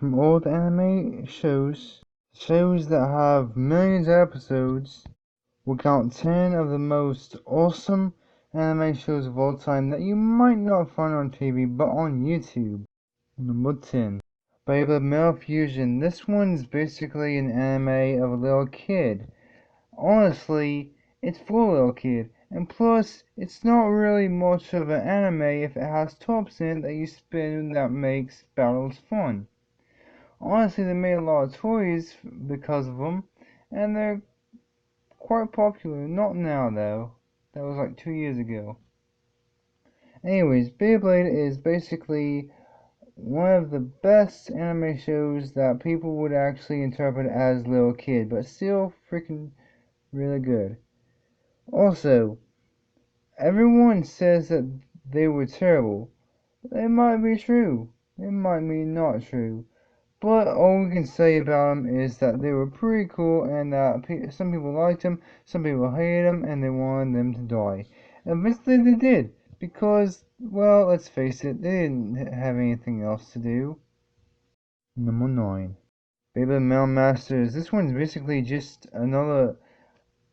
From old anime shows that have millions of episodes, we'll count 10 of the most awesome anime shows of all time that you might not find on TV but on YouTube. Number 10. Babymel Fusion. This one's basically an anime of a little kid. Honestly, it's for a little kid. And plus, it's not really much of an anime if it has tops in it that you spin that makes battles fun. Honestly, they made a lot of toys because of them, and they're quite popular. Not now, though. That was like 2 years ago. Anyways, Beyblade is basically one of the best anime shows that people would actually interpret as little kid, but still freaking really good. Also, everyone says that they were terrible. It might be true. It might be not true. But all we can say about them is that they were pretty cool and that some people liked them, some people hated them, and they wanted them to die. Eventually they did, because, well, let's face it, they didn't have anything else to do. Number 9. Babymel Masters. This one's basically just another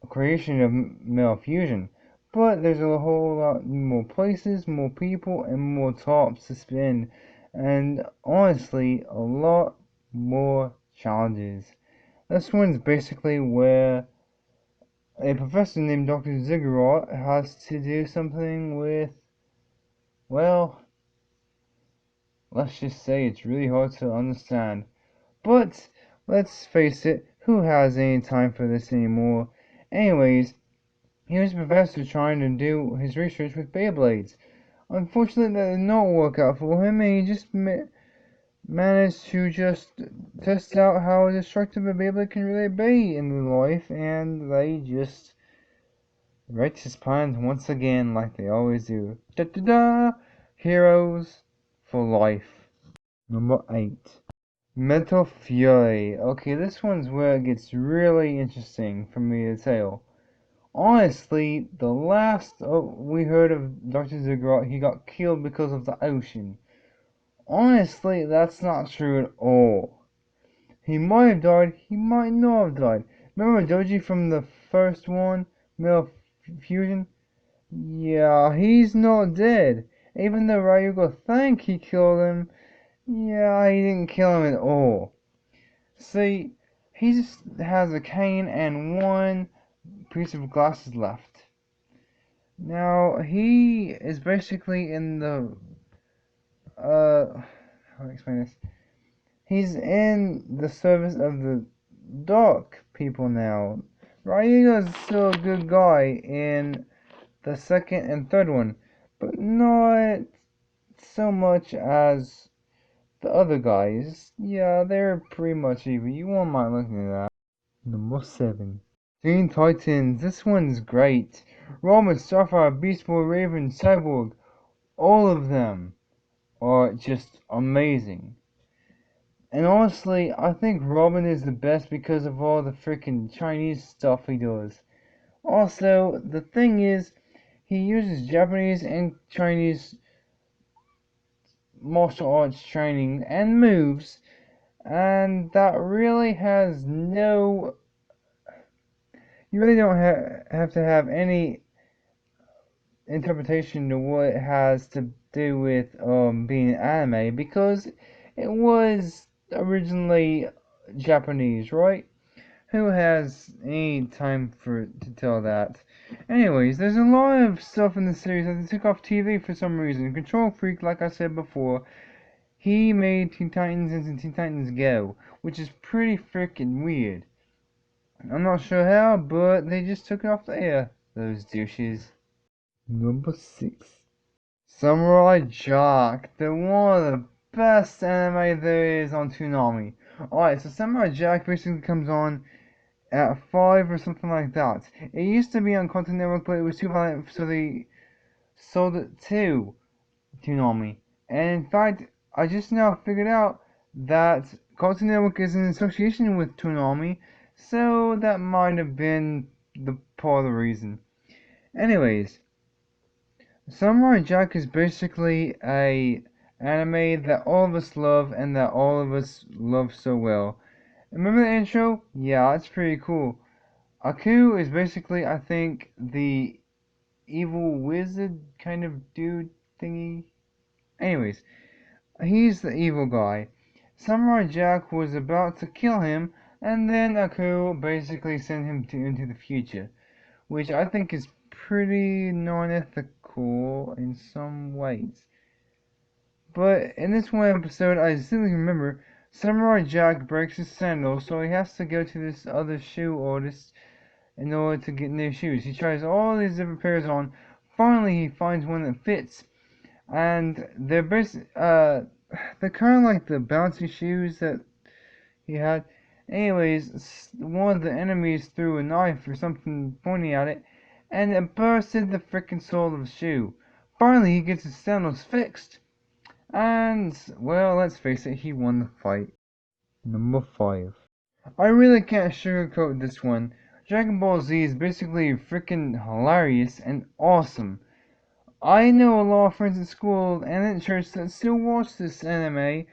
creation of Mel Fusion. But there's a whole lot more places, more people, and more tops to spin. And honestly, a lot more challenges. This one's basically where a professor named Dr. Ziggurat has to do something with, well, let's just say it's really hard to understand. But let's face it, who has any time for this anymore? Anyways, he was a professor trying to do his research with Beyblades. Unfortunately, that did not work out for him, and he just managed to just test out how destructive a Beyblade can really be in life, and they just wrecked his plans once again, like they always do. Da da da! Heroes for life. Number 8. Mental Fury. Okay, this one's where it gets really interesting for me to tell. Honestly, the last we heard of Dr. Ziggurat, he got killed because of the ocean. Honestly, that's not true at all. He might have died, he might not have died. Remember Doji from the first one, Male Fusion? Yeah, he's not dead. Even though Ryuga think he killed him, yeah, he didn't kill him at all. See, he just has a cane and one piece of glasses left. Now, he is basically in the, how do I explain this? He's in the service of the dark people now. Ryuga's still a good guy in the second and third one, but not so much as the other guys. Yeah, they're pretty much evil. You won't mind looking at that. Number 7. Teen Titans. This one's great. Robin, Starfire, Beast Boy, Raven, Cyborg. All of them are just amazing. And honestly, I think Robin is the best because of all the freaking Chinese stuff he does. Also, the thing is, he uses Japanese and Chinese martial arts training and moves, and that really has no. You really don't have to have any interpretation to what it has to do with being anime because it was originally Japanese, right? Who has any time to tell that? Anyways, there's a lot of stuff in the series that they took off TV for some reason. Control Freak, like I said before, he made Teen Titans into Teen Titans Go, which is pretty freaking weird. I'm not sure how, but they just took it off the air, those douches. Number 6. Samurai Jack, the one of the best anime there is on Toonami. Alright, so Samurai Jack basically comes on at 5 or something like that. It used to be on Cartoon Network, but it was too violent, so they sold it to Toonami. And in fact, I just now figured out that Cartoon Network is in association with Toonami, so that might have been the part of the reason. Anyways, Samurai Jack is basically a anime that all of us love and that all of us love so well. Remember the intro? Yeah, it's pretty cool. Aku is basically, I think, the evil wizard kind of dude thingy. Anyways, he's the evil guy. Samurai Jack was about to kill him, and then Aku basically sent him into the future, which I think is pretty non-ethical in some ways. But in this one episode, I distinctly remember Samurai Jack breaks his sandal, so he has to go to this other shoe artist in order to get new shoes. He tries all these different pairs on. Finally, he finds one that fits, and they're kind of like the bouncy shoes that he had. Anyways, one of the enemies threw a knife or something pointing at it, and it bursted the freaking sole of the shoe. Finally, he gets his sandals fixed. And, well, let's face it, he won the fight. Number 5. I really can't sugarcoat this one. Dragon Ball Z is basically freaking hilarious and awesome. I know a lot of friends at school and at church that still watch this anime,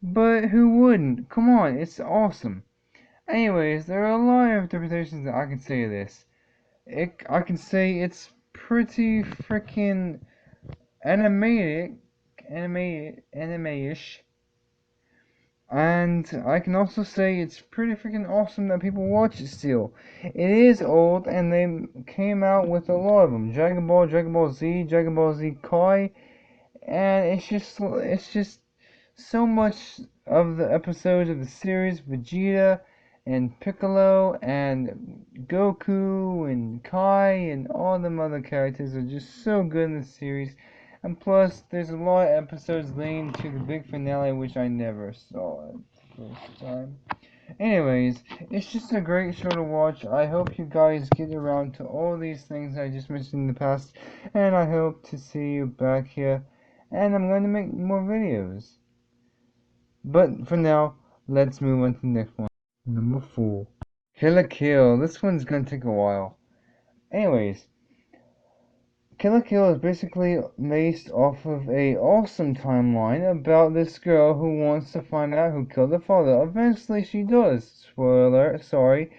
but who wouldn't? Come on, it's awesome. Anyways, there are a lot of interpretations that I can say of this. I can say it's pretty freaking anime-ish. And I can also say it's pretty freaking awesome that people watch it still. It is old, and they came out with a lot of them. Dragon Ball, Dragon Ball Z, Dragon Ball Z Kai, and it's just so much of the episodes of the series, Vegeta and Piccolo and Goku and Kai and all them other characters are just so good in the series. And plus, there's a lot of episodes leading to the big finale, which I never saw it the first time. Anyways, it's just a great show to watch. I hope you guys get around to all these things I just mentioned in the past, and I hope to see you back here. And I'm going to make more videos. But for now, let's move on to the next one. Number 4. Killa Kill. This one's going to take a while. Anyways, Killa Kill is basically based off of a awesome timeline about this girl who wants to find out who killed her father. Eventually she does. Spoiler alert, sorry.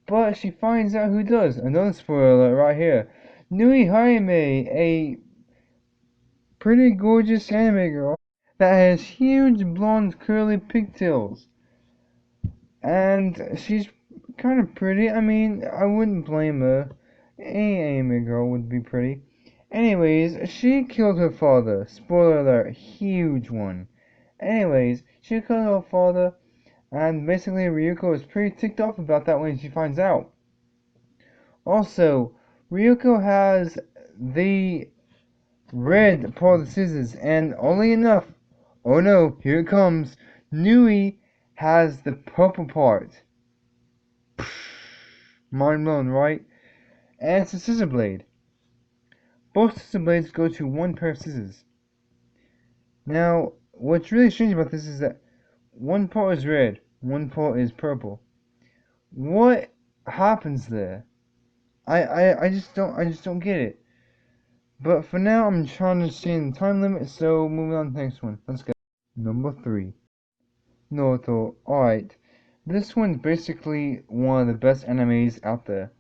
But she finds out who does. Another spoiler alert right here. Nui Haime, a pretty gorgeous anime girl that has huge blonde curly pigtails. And she's kind of pretty. I mean, I wouldn't blame her. Any anime girl would be pretty. Anyways, she killed her father. Spoiler alert, huge one. Anyways, she killed her father, and basically Ryuko is pretty ticked off about that when she finds out. Also, Ryuko has the red part of the scissors, and oddly enough, oh no, here it comes, Nui has the purple part. Mind blown, right? And it's a scissor blade. Both scissor blades go to one pair of scissors. Now, what's really strange about this is that one part is red, one part is purple. What happens there? I just don't get it. But for now, I'm trying to stay in the time limit, so moving on to the next one. Let's go. Number 3. Naruto. Alright. This one's basically one of the best animes out there.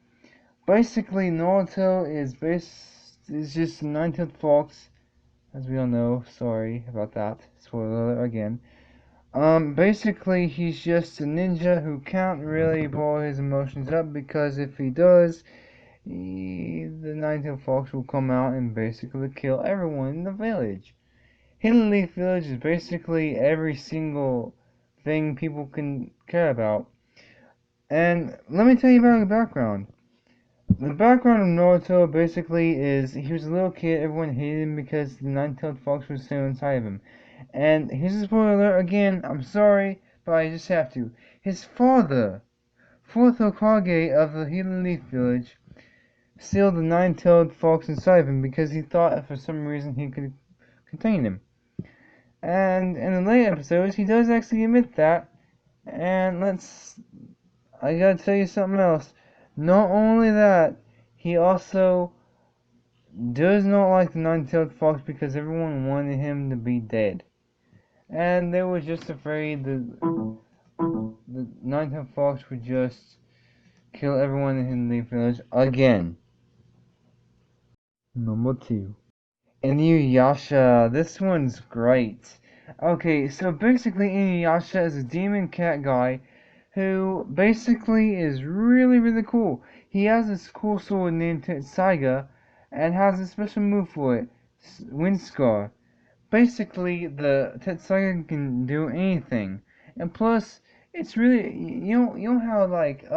Basically, Naruto is just a nine-tailed fox, as we all know. Sorry about that. Spoiler alert again. Basically, he's just a ninja who can't really ball his emotions up, because if he does, the nine-tailed fox will come out and basically kill everyone in the village. Hidden Leaf Village is basically every single thing people can care about. And let me tell you about the background. The background of Naruto basically is he was a little kid, everyone hated him because the nine-tailed fox was still inside of him. And here's a spoiler alert again, I'm sorry, but I just have to. His father, fourth Hokage of the Hidden Leaf Village, sealed the nine-tailed fox inside of him because he thought for some reason he could contain him. And in the later episodes, he does actually admit that. And I gotta tell you something else. Not only that, he also does not like the nine-tailed fox because everyone wanted him to be dead. and they were just afraid the Nighttime Fox would just kill everyone in the village again. Number 2. Inuyasha. This one's great. Okay, so basically Inuyasha is a demon cat guy who basically is really cool. He has this cool sword named Tetsuga and has a special move for it, Wind Scar. Basically, the Tetsuga can do anything, and plus, it's really you know how like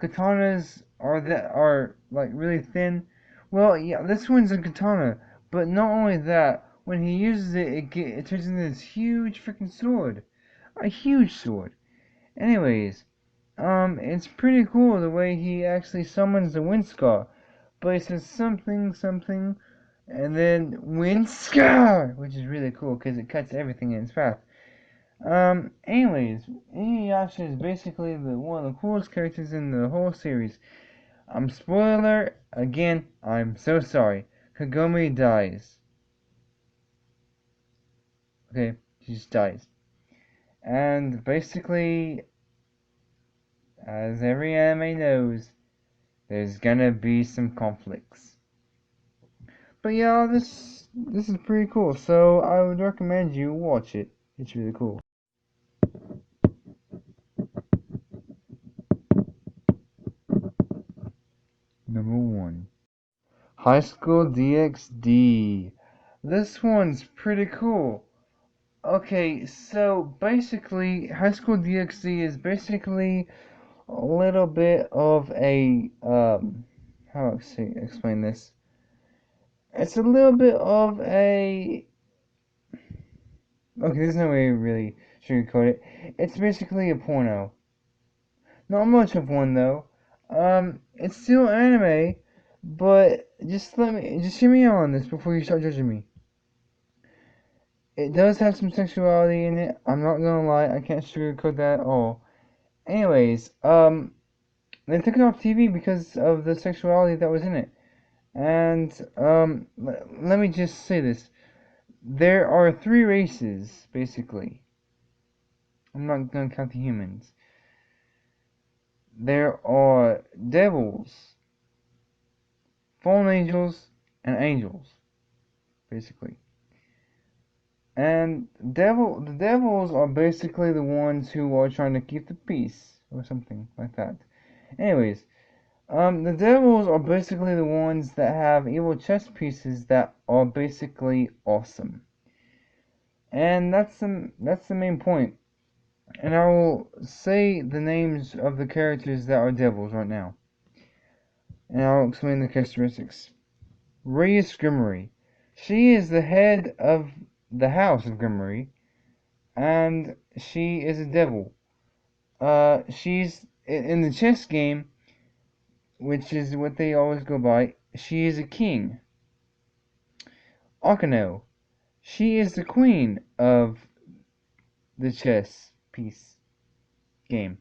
katanas are like really thin. Well, yeah, this one's a katana, but not only that, when he uses it, it turns into this huge freaking sword, a huge sword. Anyways, it's pretty cool the way he actually summons the Windscar, but he says something, and then Windscar, which is really cool because it cuts everything in its path. Anyways, Inuyasha is basically one of the coolest characters in the whole series. Spoiler again. I'm so sorry. Kagome dies. Okay, she just dies, and basically, as every anime knows, there's gonna be some conflicts. But yeah, this is pretty cool. So I would recommend you watch it. It's really cool. Number 1. High School DXD. This one's pretty cool. Okay, so basically, High School DXD is basically a little bit of a how do I explain this? It's a little bit of a okay. There's no way to really sugarcoat it. It's basically a porno. Not much of one though. It's still anime, but just hear me out on this before you start judging me. It does have some sexuality in it. I'm not gonna lie. I can't sugarcoat that at all. Anyways, they took it off TV because of the sexuality that was in it. And let me just say this: there are 3 races basically. I'm not gonna count the humans. There are devils, fallen angels, and angels, basically. And the devils are basically the ones who are trying to keep the peace, or something like that. Anyways, the devils are basically the ones that have evil chess pieces that are basically awesome. And that's the main point. And I will say the names of the characters that are devils right now. And I'll explain the characteristics. Reyes Grimmery. She is the head of the house of Grimmery, and she is a devil. She's in the chess game, which is what they always go by. She is a king. Akano. She is the queen of the chess piece game,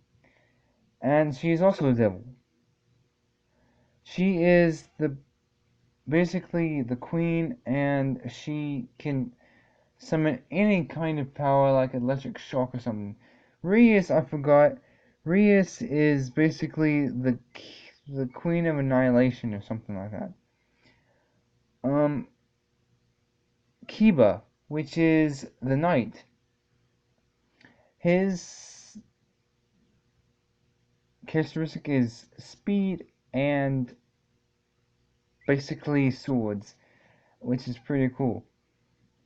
and she is also a devil. She is basically the queen, and she can summon any kind of power like electric shock or something. Rias, I forgot. Rias is basically the queen of annihilation or something like that. Um, Kiba, which is the knight. His characteristic is speed and basically swords, which is pretty cool.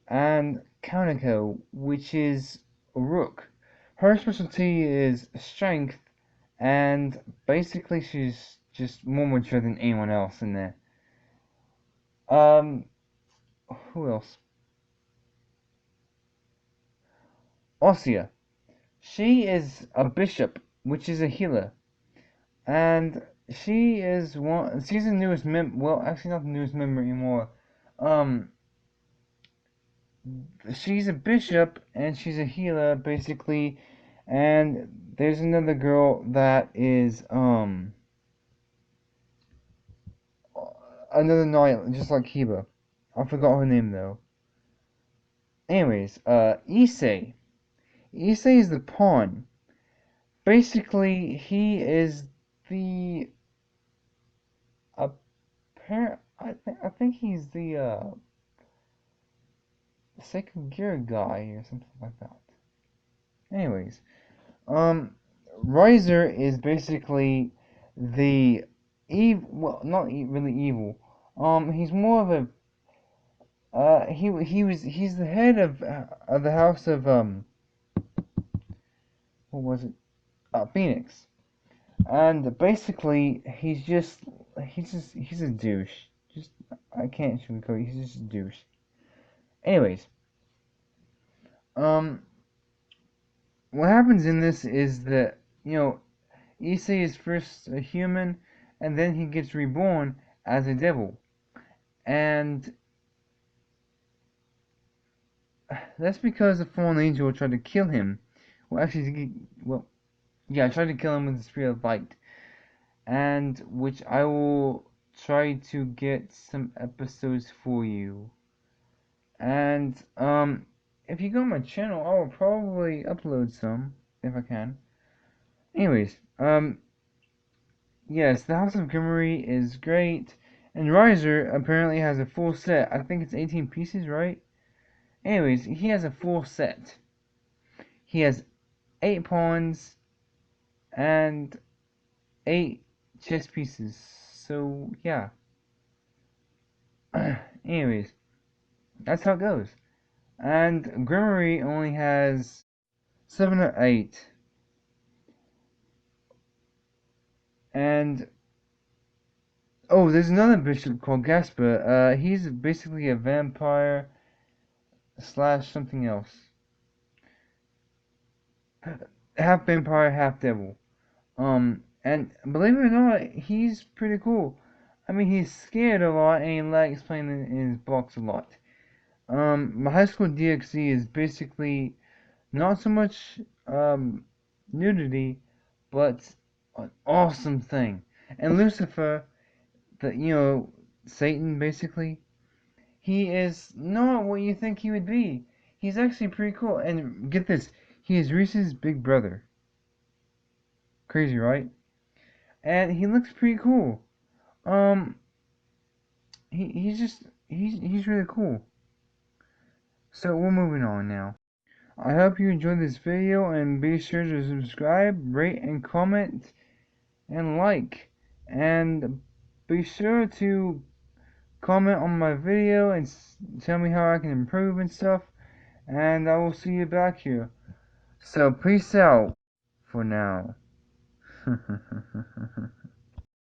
And Kaneko, which is a rook. Her specialty is strength, and basically she's just more mature than anyone else in there. Um, who else? Ossia. She is a bishop, which is a healer, and she's the newest member. Well, actually, not the newest member anymore. Um, she's a bishop and she's a healer basically, and there's another girl that is another knight just like Kiba. I forgot her name though. Anyways, Issei. Issei is the pawn. Basically, he is the apparent. I think he's the second gear guy or something like that. Anyways, Riser is basically the evil. Well, not really evil. He's more of a he's the head of the house of what was it? Phoenix. And basically he's a douche. Just I can't sugarcoat. He's just a douche. Anyways, um, what happens in this is that Issei is first a human, and then he gets reborn as a devil, and that's because the fallen angel tried to kill him. Well, actually, tried to kill him with the spirit of light, and which I will try to get some episodes for you. And if you go on my channel, I will probably upload some if I can. Anyways, yes, the House of Grimmery is great, and Riser apparently has a full set. I think it's 18 pieces, right? Anyways, he has a full set. He has 8 pawns and 8 chess pieces. So yeah. Anyways, that's how it goes. And Grimmery only has 7 or 8. And oh, there's another bishop called Gasper. He's basically a vampire slash something else. Half vampire, half devil. And believe it or not, he's pretty cool. I mean, he's scared a lot, and he likes playing in his box a lot. My high school DXD is basically not so much nudity, but an awesome thing. And Lucifer, Satan basically, he is not what you think he would be. He's actually pretty cool. And get this, he is Reese's big brother. Crazy, right? And he looks pretty cool. Um, he's really cool. So we're moving on now. I hope you enjoyed this video, and be sure to subscribe, rate, and comment, and like. And be sure to comment on my video and tell me how I can improve and stuff. And I will see you back here. So peace out for now.